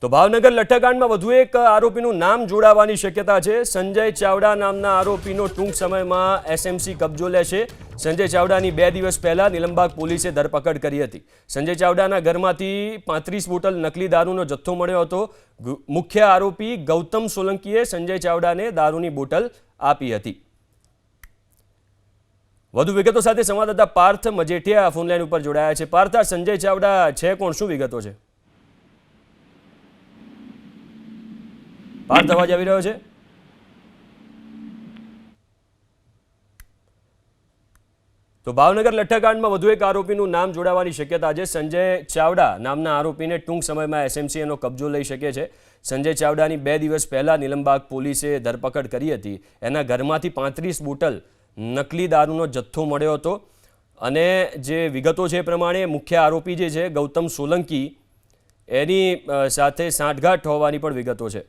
તો ભાવનગર લઠ્ઠાકાંડમાં વધુ એક આરોપીનું નામ જોડાવાની શક્યતા છે। સંજય ચાવડા નામના આરોપીનો ટૂંક સમયમાં એસએમસી કબજો લેશે। સંજય ચાવડાની 2 દિવસ પહેલા નીલમબાગ પોલીસે ધરપકડ કરી હતી। સંજય ચાવડાના ઘરમાંથી 35 બોટલ નકલી દારૂનો જથ્થો મળ્યો હતો। મુખ્ય આરોપી ગૌતમ સોલંકીએ સંજય ચાવડાને દારૂની બોટલ આપી હતી। વધુ વિગતો સાથે સંવાદદાતા પાર્થ મજેઠિયા ફોનલાઈન ઉપર જોડાયા છે। પાર્થ, સંજય ચાવડા છે કોણ, શું વિગતો છે? પાર્થ, અવાજ આવી રહ્યો છે? તો ભાવનગર લઠ્ઠાકાંડમાં વધુ એક આરોપીનું નામ જોડાવાની શક્યતા છે। સંજય ચાવડા નામના આરોપીને ટૂંક સમયમાં એસએમસી એનો કબજો લઈ શકે છે। સંજય ચાવડાની 2 દિવસ પહેલા નીલમબાગ પોલીસે ધરપકડ કરી હતી। એના ઘરમાંથી 35 બોટલ નકલી દારૂનો જથ્થો મળ્યો હતો અને જે વિગતો છે એ પ્રમાણે મુખ્ય આરોપી જે છે ગૌતમ સોલંકી, એની સાથે સાંઠગાંઠ હોવાની પણ વિગતો છે।